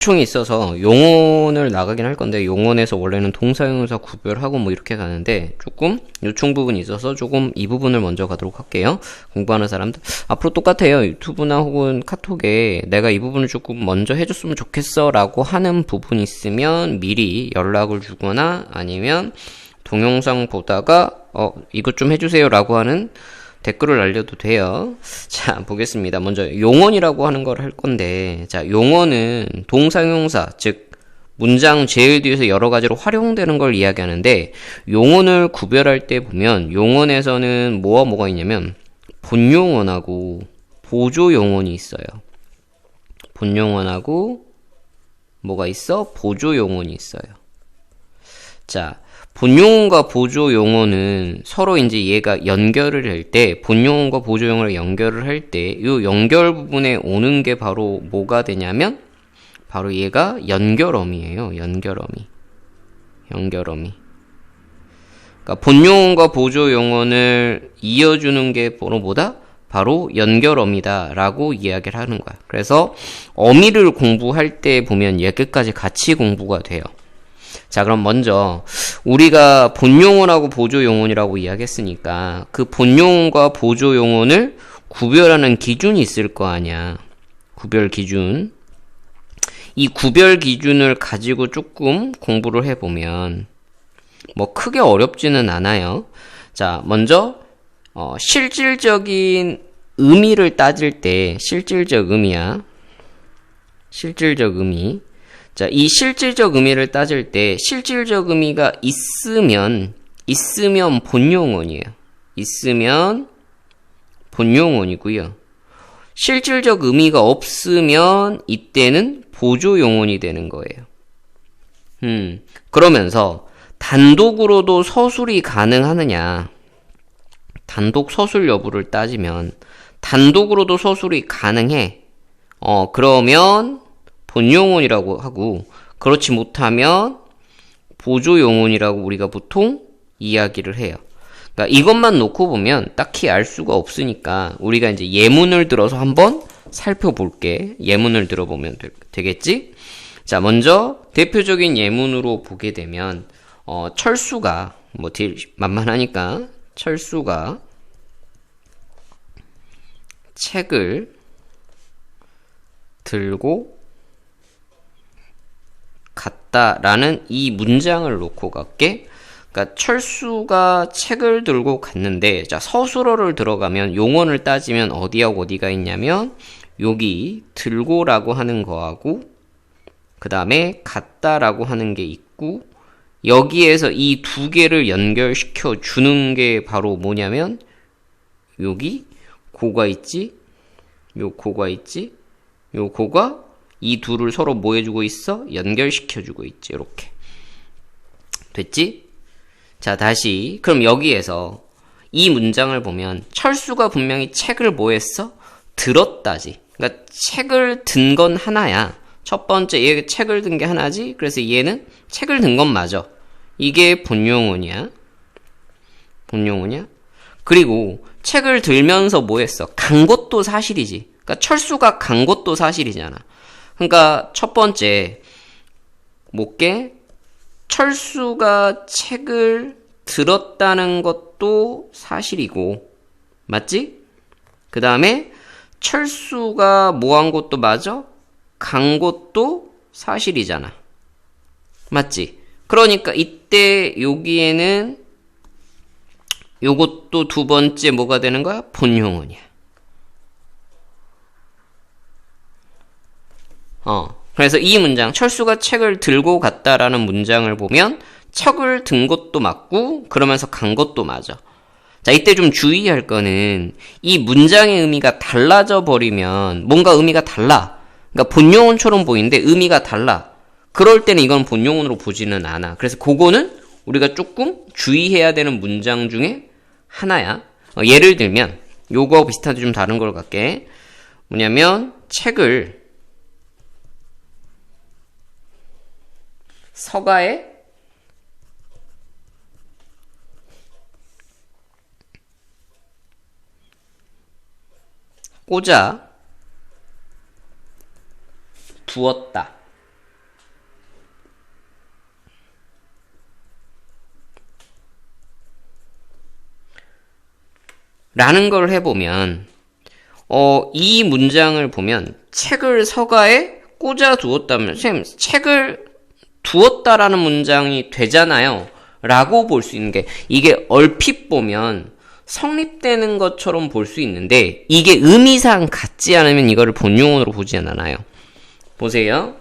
요청이 있어서 용언을 나가긴 할 건데, 용언에서 원래는 동사형용사 구별하고 뭐 이렇게 가는데, 조금 요청 부분이 있어서 조금 이 부분을 먼저 가도록 할게요. 공부하는 사람들 앞으로 똑같아요. 유튜브나 혹은 카톡에 내가 이 부분을 조금 먼저 해줬으면 좋겠어 라고 하는 부분이 있으면 미리 연락을 주거나 아니면 동영상 보다가 이것 좀 해주세요 라고 하는 댓글을 날려도 돼요. 자, 보겠습니다. 먼저 용언이라고 하는 걸 할 건데, 자, 용언은 동사형용사, 즉 문장 제일 뒤에서 여러 가지로 활용되는 걸 이야기하는데, 용언을 구별할 때 보면 용언에서는 뭐가 있냐면 본용언하고 보조용언이 있어요. 본용언하고 뭐가 있어? 보조용언이 있어요. 자, 본용언과 보조용언은 서로 이제 얘가 연결을 할 때, 본용언과 보조용언을 연결을 할 때, 이 연결 부분에 오는 게 바로 뭐가 되냐면, 바로 얘가 연결어미예요. 연결어미. 그러니까 본용언과 보조용언을 이어주는 게 뭐다? 바로 연결어미다 라고 이야기를 하는 거야. 그래서 어미를 공부할 때 보면 얘 끝까지 같이 공부가 돼요. 자, 그럼 먼저 우리가 본용언하고 보조용언이라고 이야기했으니까 그 본용언과 보조용언을 구별하는 기준이 있을 거 아니야. 구별 기준. 이 구별 기준을 가지고 조금 공부를 해보면 뭐 크게 어렵지는 않아요. 자, 먼저 실질적인 의미를 따질 때, 실질적 의미야. 실질적 의미. 자, 이 실질적 의미를 따질 때 실질적 의미가 있으면 본용언이에요. 있으면 본용언이고요. 실질적 의미가 없으면 이때는 보조용언이 되는 거예요. 그러면서 단독으로도 서술이 가능하느냐? 단독 서술 여부를 따지면 단독으로도 서술이 가능해. 그러면 본용언이라고 하고, 그렇지 못하면 보조용언이라고 우리가 보통 이야기를 해요. 그러니까 이것만 놓고 보면 딱히 알 수가 없으니까 우리가 이제 예문을 들어서 한번 살펴볼게. 예문을 들어보면 되겠지? 자, 먼저 대표적인 예문으로 보게 되면 철수가 만만하니까 철수가 책을 들고 갔다라는 이 문장을 놓고 갈게. 그러니까 철수가 책을 들고 갔는데, 자, 서술어를 들어가면 용언을 따지면 어디하고 어디가 있냐면 여기 들고라고 하는 거하고 그 다음에 갔다라고 하는 게 있고, 여기에서 이 두 개를 연결시켜 주는 게 바로 뭐냐면 여기 고가 있지, 요 고가 있지, 요 고가 이 둘을 서로 뭐 해주고 있어? 연결시켜주고 있지. 이렇게 됐지? 자, 다시 그럼 여기에서 이 문장을 보면 철수가 분명히 책을 뭐 했어? 들었다지. 그러니까 책을 든 건 하나야. 첫 번째 얘 책을 든 게 하나지. 그래서 얘는 책을 든 건 맞아. 이게 본용언이야. 본용언이야. 그리고 책을 들면서 뭐 했어? 간 것도 사실이지. 그러니까 철수가 간 것도 사실이잖아. 그러니까 첫 번째 뭐게? 철수가 책을 들었다는 것도 사실이고, 맞지? 그 다음에 철수가 뭐 한 것도 맞아? 간 것도 사실이잖아. 맞지? 그러니까 이때 여기에는 요것도 두 번째 뭐가 되는 거야? 본용언이야. 그래서 이 문장, 철수가 책을 들고 갔다라는 문장을 보면 책을 든 것도 맞고 그러면서 간 것도 맞아. 자, 이때 좀 주의할 거는 이 문장의 의미가 달라져 버리면 뭔가 의미가 달라. 그러니까 본용언처럼 보이는데 의미가 달라. 그럴 때는 이건 본용언으로 보지는 않아. 그래서 그거는 우리가 조금 주의해야 되는 문장 중에 하나야. 예를 들면 요거 비슷한데 좀 다른 걸 갈게. 뭐냐면 책을 서가에 꽂아 두었다. 라는 걸 해보면, 이 문장을 보면 책을 서가에 꽂아 두었다면, 선생님, 책을 두었다라는 문장이 되잖아요. 라고 볼 수 있는 게, 이게 얼핏 보면 성립되는 것처럼 볼 수 있는데, 이게 의미상 같지 않으면 이거를 본용어로 보지 않아요. 보세요.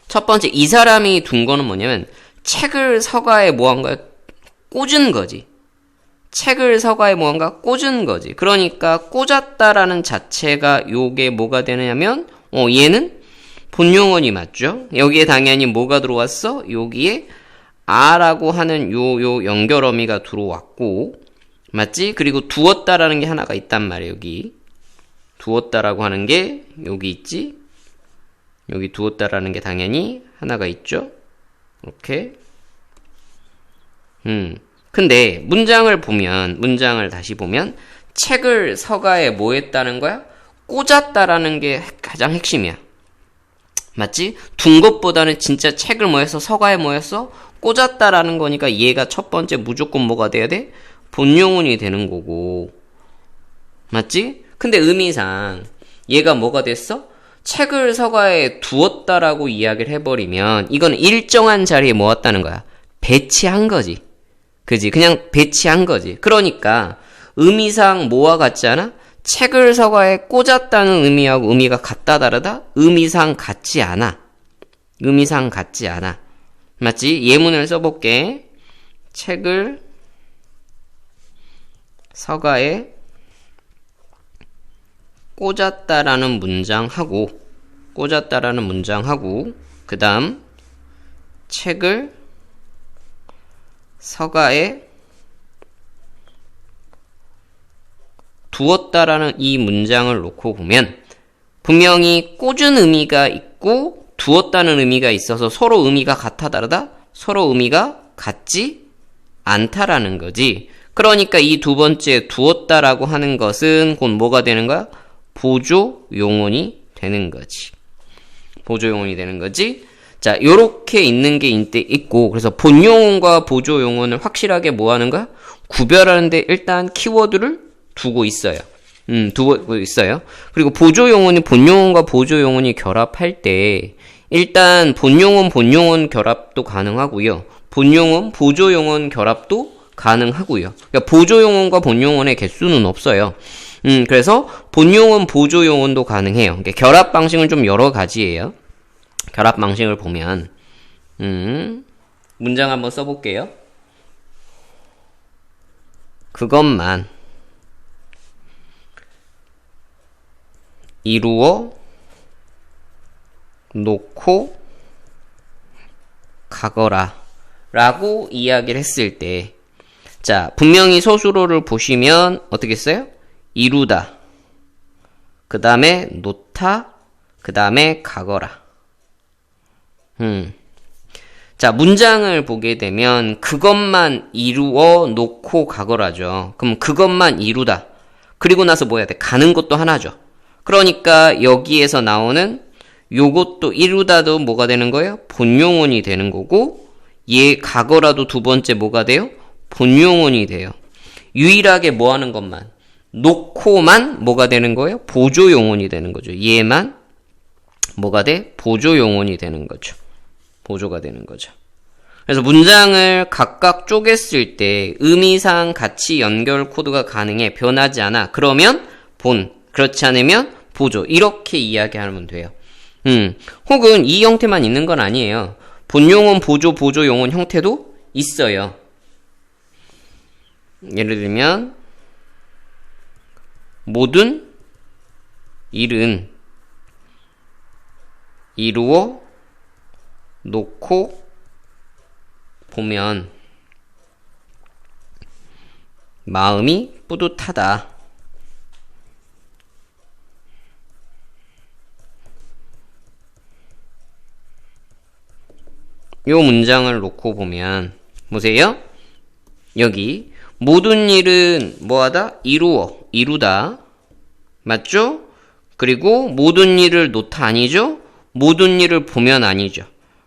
첫 번째, 이 사람이 둔 거는 뭐냐면, 책을 서가에 뭐한가 꽂은 거지. 책을 서가에 뭐한가 꽂은 거지. 그러니까 꽂았다라는 자체가 요게 뭐가 되느냐면, 얘는 본용어니 맞죠? 여기에 당연히 뭐가 들어왔어? 여기에 아라고 하는 요 연결어미가 들어왔고, 맞지? 그리고 두었다라는 게 하나가 있단 말이에요, 여기. 두었다라고 하는 게 여기 있지? 여기 두었다라는 게 당연히 하나가 있죠? 이렇게. 근데 문장을 다시 보면 책을 서가에 뭐 했다는 거야? 꽂았다라는 게 가장 핵심이야. 맞지? 둔 것보다는 진짜 책을 뭐 했어? 서가에 뭐 했어? 꽂았다라는 거니까 얘가 첫 번째 무조건 뭐가 돼야 돼? 본용운이 되는 거고. 맞지? 근데 의미상 얘가 뭐가 됐어? 책을 서가에 두었다라고 이야기를 해버리면 이건 일정한 자리에 모았다는 거야. 배치한 거지. 그지? 그냥 배치한 거지. 그러니까 의미상 뭐와 같지 않아? 책을 서가에 꽂았다는 의미하고 의미가 같다 다르다? 의미상 같지 않아. 의미상 같지 않아. 맞지? 예문을 써볼게. 책을 서가에 꽂았다라는 문장하고 그 다음 책을 서가에 두었다라는 이 문장을 놓고 보면 분명히 꽂은 의미가 있고 두었다는 의미가 있어서 서로 의미가 같아 다르다? 서로 의미가 같지 않다라는 거지. 그러니까 이 두 번째 두었다라고 하는 것은 곧 뭐가 되는 거야? 보조 용언이 되는 거지. 보조 용언이 되는 거지. 자, 요렇게 있는 게 있고, 그래서 본 용언과 보조 용언을 확실하게 뭐 하는 거야? 구별하는데 일단 키워드를 두고 있어요. 두고 있어요. 그리고 보조 용언이 본 용언과 보조 용언이 결합할 때, 일단 본 용언 결합도 가능하고요. 본 용언, 보조 용언 결합도 가능하고요. 그러니까 보조 용언과 본 용언의 개수는 없어요. 그래서 본 용언, 보조 용언도 가능해요. 그러니까 결합 방식은 좀 여러 가지예요. 결합 방식을 보면 문장 한번 써볼게요. 그것만 이루어 놓고 가거라 라고 이야기를 했을 때, 자, 분명히 서술어를 보시면 어떻게 써요? 이루다, 그 다음에 놓다, 그 다음에 가거라. 자, 문장을 보게 되면 그것만 이루어 놓고 가거라죠. 그럼 그것만 이루다. 그리고 나서 뭐 해야 돼? 가는 것도 하나죠. 그러니까 여기에서 나오는 요것도 이루다도 뭐가 되는 거예요? 본용언이 되는 거고, 얘 가거라도 두 번째 뭐가 돼요? 본용언이 돼요. 유일하게 뭐 하는 것만, 놓고만 뭐가 되는 거예요? 보조용언이 되는 거죠. 얘만 뭐가 돼? 보조용언이 되는 거죠. 보조가 되는 거죠. 그래서 문장을 각각 쪼갰을 때 의미상 같이 연결 코드가 가능해. 변하지 않아. 그러면 본, 그렇지 않으면 보조. 이렇게 이야기하면 돼요. 혹은 이 형태만 있는 건 아니에요. 본용언, 보조, 보조용언 형태도 있어요. 예를 들면 모든 일은 이루어 놓고 보면 마음이 뿌듯하다. 요 문장을 놓고 보면 보세요. 여기 모든 일은 뭐하다? 이루다. 맞죠? 그리고 모든 일을 놓다 아니죠? 모든 일을 보면 아니죠.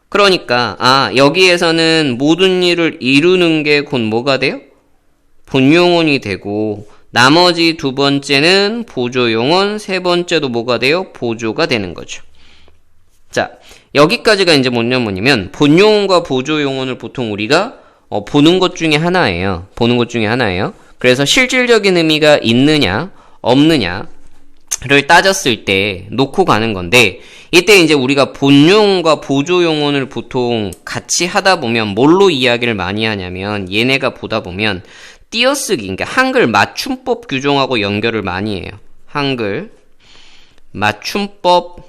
그러니까 여기에서는 모든 일을 이루는 게 곧 뭐가 돼요? 본용언이 되고, 나머지 두 번째는 보조용언, 세 번째도 뭐가 돼요? 보조가 되는 거죠. 자, 여기까지가 이제 뭐냐면 본용언과 보조용언을 보통 우리가 보는 것 중에 하나예요. 보는 것 중에 하나예요. 그래서 실질적인 의미가 있느냐, 없느냐를 따졌을 때 놓고 가는 건데, 이때 이제 우리가 본용언과 보조용언을 보통 같이 하다 보면 뭘로 이야기를 많이 하냐면, 얘네가 보다 보면 띄어쓰기, 그러니까 한글 맞춤법 규정하고 연결을 많이 해요. 한글 맞춤법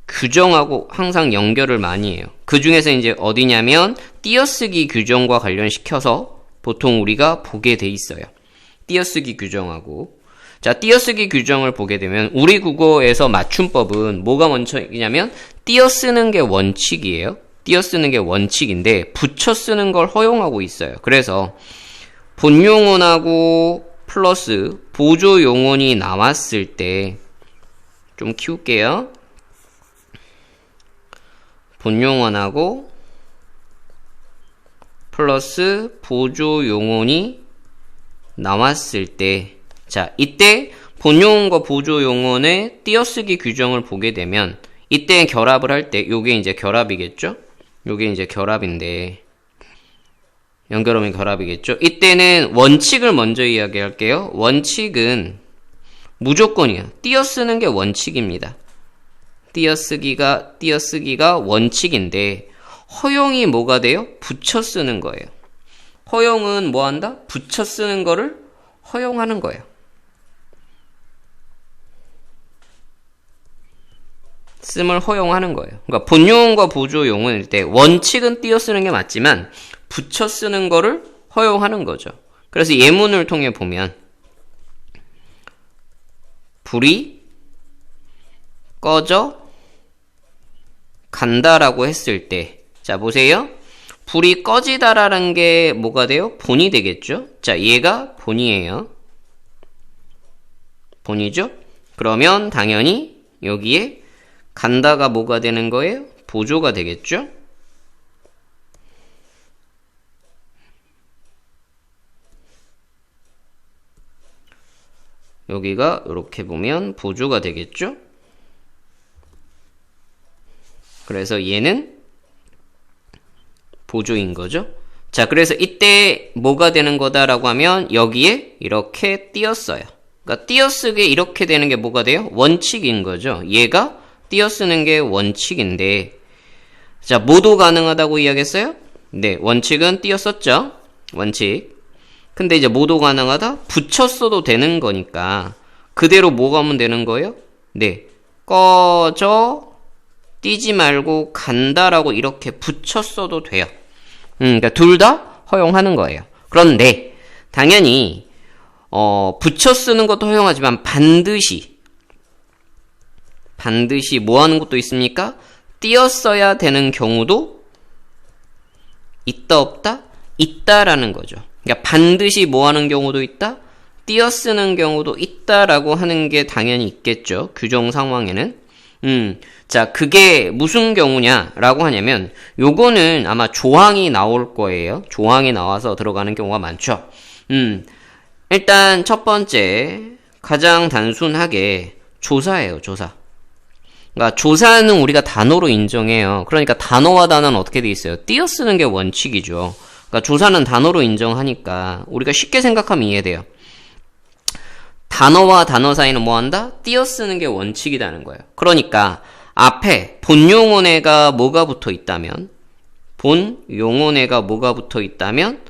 규정하고 항상 연결을 많이 해요. 그 중에서 이제 어디냐면 띄어쓰기 규정과 관련시켜서 보통 우리가 보게 돼 있어요. 띄어쓰기 규정하고. 자, 띄어쓰기 규정을 보게 되면 우리 국어에서 맞춤법은 뭐가 원칙이냐면 띄어쓰는 게 원칙이에요. 띄어쓰는 게 원칙인데 붙여 쓰는 걸 허용하고 있어요. 그래서 본용언하고 플러스 보조용언이 나왔을 때 좀 키울게요. 본용언하고 플러스 보조용언이 나왔을 때, 자, 이때 본용언과 보조용언의 띄어쓰기 규정을 보게 되면 이때 결합을 할 때 요게 이제 결합이겠죠? 요게 이제 결합인데 연결하면 결합이겠죠? 이때는 원칙을 먼저 이야기할게요. 원칙은 무조건이에요. 띄어쓰는 게 원칙입니다. 띄어쓰기가 원칙인데 허용이 뭐가 돼요? 붙여 쓰는 거예요. 허용은 뭐 한다? 붙여 쓰는 거를 허용하는 거예요. 씀을 허용하는 거예요. 그러니까 본용언과 보조용언일 때 원칙은 띄어쓰는 게 맞지만 붙여 쓰는 거를 허용하는 거죠. 그래서 예문을 통해 보면 불이 꺼져 간다라고 했을 때, 자 보세요. 불이 꺼지다라는 게 뭐가 돼요? 본이 되겠죠? 자, 얘가 본이에요. 본이죠? 그러면 당연히 여기에 간다가 뭐가 되는 거예요? 보조가 되겠죠? 여기가 이렇게 보면 보조가 되겠죠? 그래서 얘는 보조인 거죠. 자, 그래서 이때 뭐가 되는 거다라고 하면 여기에 이렇게 띄었어요. 그러니까 띄어쓰게 이렇게 되는 게 뭐가 돼요? 원칙인 거죠. 얘가 띄어쓰는 게 원칙인데, 자, 모두 가능하다고 이야기했어요? 네, 원칙은 띄었었죠. 원칙. 근데 이제 모두 가능하다? 붙였어도 되는 거니까 그대로 뭐가 하면 되는 거예요? 네, 꺼져 띄지 말고 간다라고 이렇게 붙였어도 돼요. 그러니까 둘 다 허용하는 거예요. 그런데 당연히 붙여 쓰는 것도 허용하지만 반드시 뭐 하는 것도 있습니까? 띄었어야 되는 경우도 있다 없다? 있다라는 거죠. 그러니까 반드시 뭐 하는 경우도 있다? 띄어쓰는 경우도 있다라고 하는 게 당연히 있겠죠. 규정 상황에는. 자, 그게 무슨 경우냐라고 하냐면 요거는 아마 조항이 나올 거예요. 조항이 나와서 들어가는 경우가 많죠. 일단 첫 번째 가장 단순하게 조사예요. 조사. 그러니까 조사는 우리가 단어로 인정해요. 그러니까 단어와 단어는 어떻게 돼 있어요? 띄어쓰는 게 원칙이죠. 그러니까 조사는 단어로 인정하니까 우리가 쉽게 생각하면 이해돼요. 단어와 단어 사이는 뭐 한다? 띄어쓰는 게 원칙이라는 거예요. 그러니까 앞에 본용언에가 뭐가 붙어 있다면, 본용언에가 뭐가 붙어 있다면,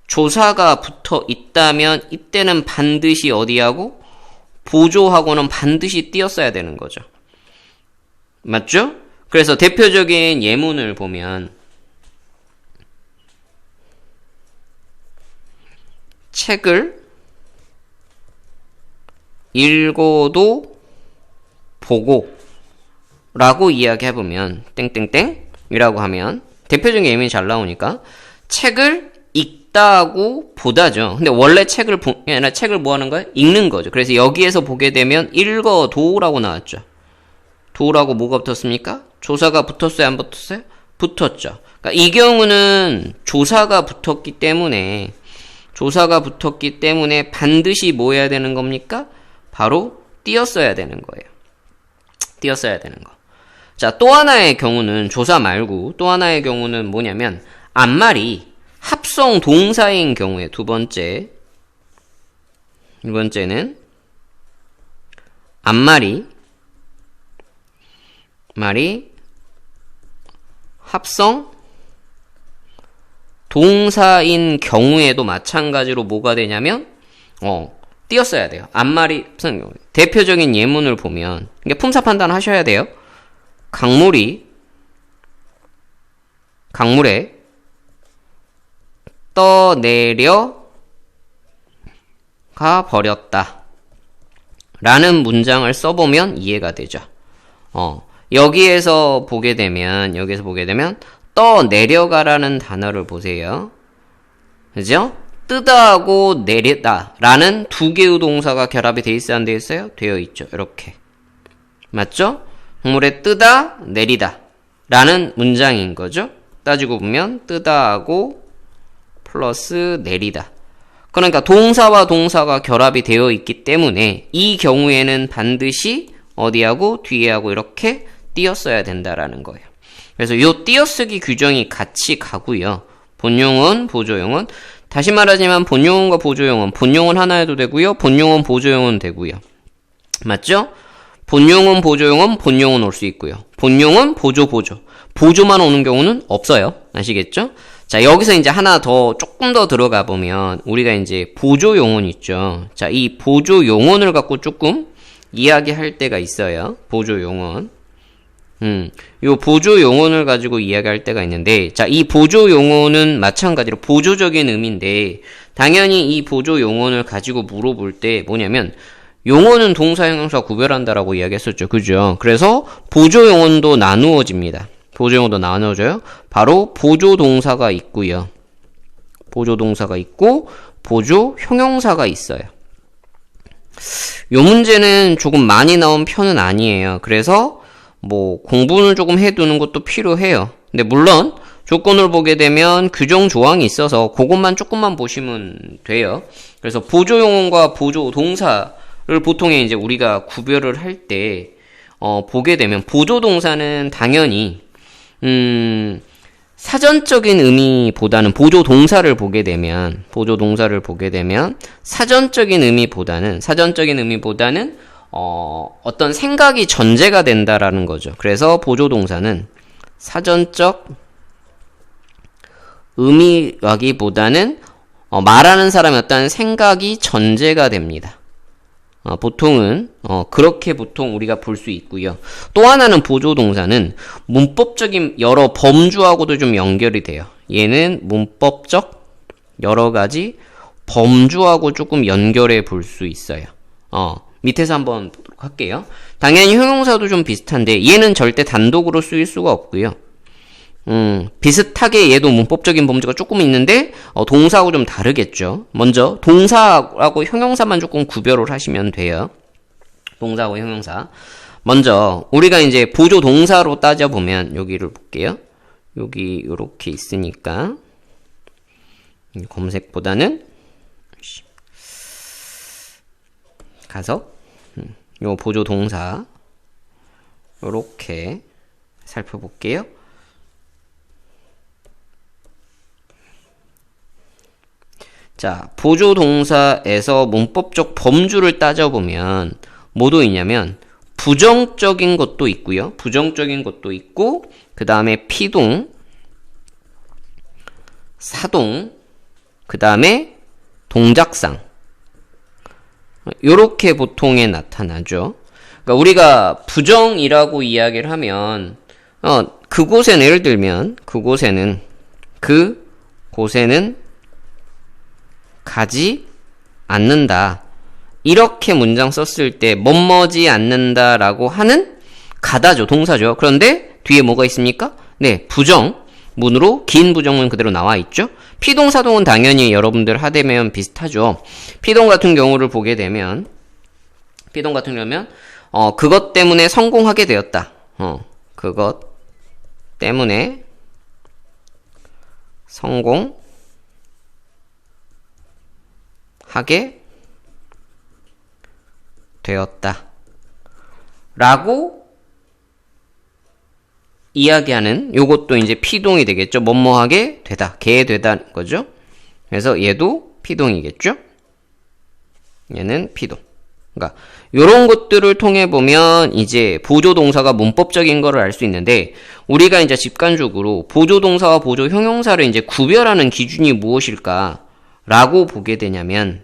조사가 붙어 있다면 이때는 반드시 어디하고? 보조하고는 반드시 띄었어야 되는 거죠. 맞죠? 그래서 대표적인 예문을 보면 책을 읽어도 보고 라고 이야기해보면 땡땡땡 이라고 하면 대표적인 예문이 잘 나오니까 책을 읽다고 보다죠. 근데 원래 책을 아니라 책을 뭐 하는 거예요? 읽는 거죠. 그래서 여기에서 보게 되면 읽어도라고 나왔죠. 도라고 뭐가 붙었습니까? 조사가 붙었어요? 안 붙었어요? 붙었죠. 그러니까 이 경우는 조사가 붙었기 때문에 조사가 붙었기 때문에 반드시 뭐 해야 되는 겁니까? 바로 띄었어야 되는 거예요. 띄었어야 되는 거. 자, 또 하나의 경우는 조사 말고 또 하나의 경우는 뭐냐면 앞말이 합성 동사인 경우에 두 번째는 앞말이 합성 동사인 경우에도 마찬가지로 뭐가 되냐면 띄었어야 돼요. 앞말이 합성 경우에. 대표적인 예문을 보면 이게 품사 판단 하셔야 돼요. 강물에 떠내려가 버렸다 라는 문장을 써보면 이해가 되죠. 여기에서 보게 되면 떠내려가라는 단어를 보세요. 그죠? 뜨다하고 내리다 라는 두 개의 동사가 결합이 돼 있어야 안 돼 있어요? 되어 있죠. 이렇게. 맞죠? 강물에 뜨다, 내리다 라는 문장인 거죠. 따지고 보면 뜨다하고 플러스 내리다. 그러니까 동사와 동사가 결합이 되어 있기 때문에 이 경우에는 반드시 어디하고 뒤에하고 이렇게 띄었어야 된다라는 거예요. 그래서 요 띄어쓰기 규정이 같이 가고요. 본용은, 보조용은 다시 말하지만 본용은과 보조용은 본용은 하나 해도 되고요. 본용은 보조용은 되고요. 맞죠? 본용은 보조용은 본용은 올 수 있고요. 본용은 보조만 오는 경우는 없어요. 아시겠죠? 자, 여기서 이제 하나 더 조금 더 들어가 보면 우리가 이제 보조용은 있죠. 자, 이 보조용언을 갖고 조금 이야기할 때가 있어요. 보조용언. 요 보조용언을 가지고 이야기할 때가 있는데, 자, 이 보조용언은 마찬가지로 보조적인 의미인데, 당연히 이 보조용언을 가지고 물어볼 때 뭐냐면, 용언은 동사, 형용사 구별한다라고 이야기했었죠. 그죠? 그래서 보조용언도 나누어집니다. 보조용언도 나누어져요. 바로 보조동사가 있고요. 보조동사가 있고, 보조형용사가 있어요. 요 문제는 조금 많이 나온 편은 아니에요. 그래서 뭐 공부를 조금 해두는 것도 필요해요. 근데 물론 조건을 보게 되면 규정 조항이 있어서 그것만 조금만 보시면 돼요. 그래서 보조용언과 보조동사를 보통 이제 우리가 구별을 할 때 보게 되면 보조동사는 당연히 사전적인 의미보다는 보조동사를 보게 되면 사전적인 의미보다는 어떤 생각이 전제가 된다라는 거죠. 그래서 보조동사는 사전적 의미라기보다는 말하는 사람의 어떤 생각이 전제가 됩니다. 보통은 그렇게 보통 우리가 볼 수 있고요. 또 하나는 보조동사는 문법적인 여러 범주하고도 좀 연결이 돼요. 얘는 문법적 여러 가지 범주하고 조금 연결해 볼 수 있어요. 밑에서 한번 보도록 할게요. 당연히 형용사도 좀 비슷한데 얘는 절대 단독으로 쓰일 수가 없고요. 비슷하게 얘도 문법적인 범주가 조금 있는데 동사하고 좀 다르겠죠. 먼저 동사하고 형용사만 조금 구별을 하시면 돼요. 동사하고 형용사. 먼저 우리가 이제 보조 동사로 따져보면 여기를 볼게요. 여기 이렇게 있으니까 검색보다는 가서 요 보조 동사 요렇게 살펴볼게요. 자, 보조동사에서 문법적 범주를 따져보면 뭐도 있냐면 부정적인 것도 있고요. 부정적인 것도 있고 그 다음에 피동, 사동, 그 다음에 동작상 요렇게 보통에 나타나죠. 그러니까 우리가 부정이라고 이야기를 하면 그곳에는 예를 들면 그곳에는 가지 않는다. 이렇게 문장 썼을 때 뭐뭐지 않는다 라고 하는 가다죠. 동사죠. 그런데 뒤에 뭐가 있습니까? 네, 부정문으로 긴 부정문 그대로 나와 있죠. 피동, 사동은 당연히 여러분들 하대면 비슷하죠. 피동 같은 경우를 보게 되면 그것 때문에 성공하게 되었다. 그것 때문에 성공하게 하게 되었다. 라고 이야기하는 요것도 이제 피동이 되겠죠. 뭐뭐하게 되다. 게 되다는 거죠. 그래서 얘도 피동이겠죠. 얘는 피동. 그러니까 요런 것들을 통해 보면 이제 보조동사가 문법적인 거를 알 수 있는데 우리가 이제 직관적으로 보조동사와 보조 형용사를 이제 구별하는 기준이 무엇일까라고 보게 되냐면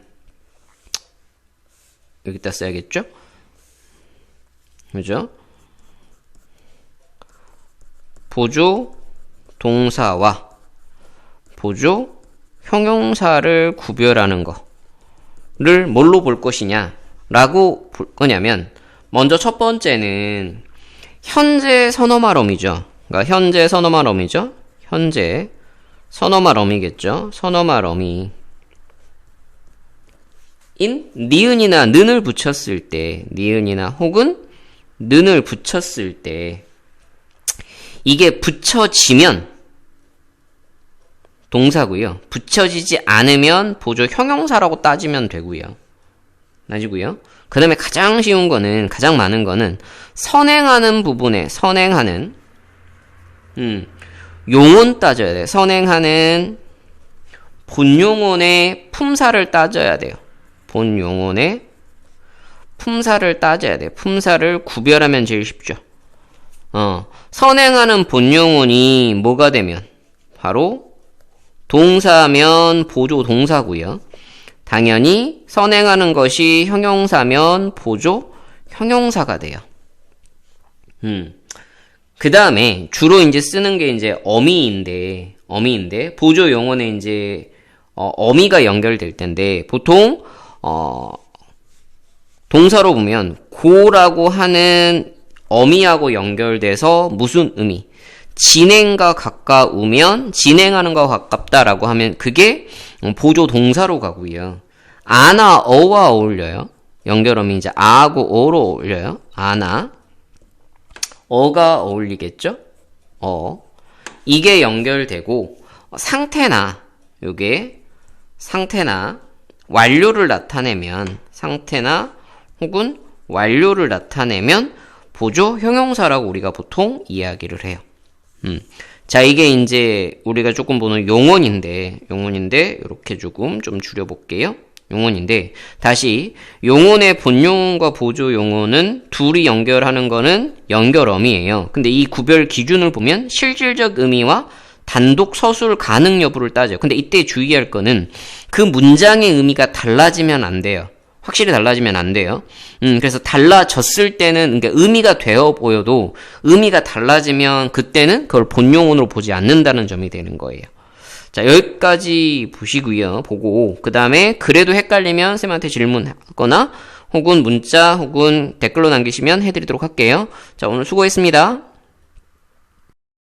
여기다 써야겠죠? 그죠? 보조 동사와 보조 형용사를 구별하는 거를 뭘로 볼 것이냐 라고 볼 거냐면 먼저 첫 번째는 현재 선어말어미죠. 그러니까 현재 선어말어미죠. 현재 선어말어미겠죠. 선어말어미 인 니은이나 는을 붙였을 때 니은이나 혹은 는을 붙였을 때 이게 붙여지면 동사고요. 붙여지지 않으면 보조 형용사라고 따지면 되고요. 맞고요. 그 다음에 가장 쉬운 거는 가장 많은 거는 선행하는 부분에 선행하는 용언 따져야 돼요. 선행하는 본용언의 품사를 따져야 돼요. 본용언의 품사를 따져야 돼요. 품사를 구별하면 제일 쉽죠. 선행하는 본용언이 뭐가 되면 바로 동사면 보조 동사고요. 당연히 선행하는 것이 형용사면 보조 형용사가 돼요. 그 다음에 주로 이제 쓰는 게 이제 어미인데 보조 용언에 이제 어미가 연결될 텐데 보통 동사로 보면 고라고 하는 어미하고 연결돼서 무슨 의미? 진행과 가까우면 진행하는 것과 가깝다라고 하면 그게 보조 동사로 가고요. 아나 어와 어울려요. 연결어미 이제 아하고 어로 어울려요. 아나 어가 어울리겠죠? 이게 연결되고 상태나 요게 상태나 완료를 나타내면 상태나 혹은 완료를 나타내면 보조 형용사라고 우리가 보통 이야기를 해요. 자, 이게 이제 우리가 조금 보는 용언인데 이렇게 조금 좀 줄여볼게요. 용언인데 다시 용언의 본용언과 보조 용언은 둘이 연결하는 거는 연결어미예요. 근데 이 구별 기준을 보면 실질적 의미와 단독 서술 가능 여부를 따져요. 근데 이때 주의할 거는 그 문장의 의미가 달라지면 안 돼요. 확실히 달라지면 안 돼요. 그래서 달라졌을 때는, 그러니까 의미가 되어 보여도 의미가 달라지면 그때는 그걸 본용언으로 보지 않는다는 점이 되는 거예요. 자, 여기까지 보시고요. 보고, 그 다음에 그래도 헷갈리면 쌤한테 질문하거나 혹은 문자 혹은 댓글로 남기시면 해드리도록 할게요. 자, 오늘 수고했습니다.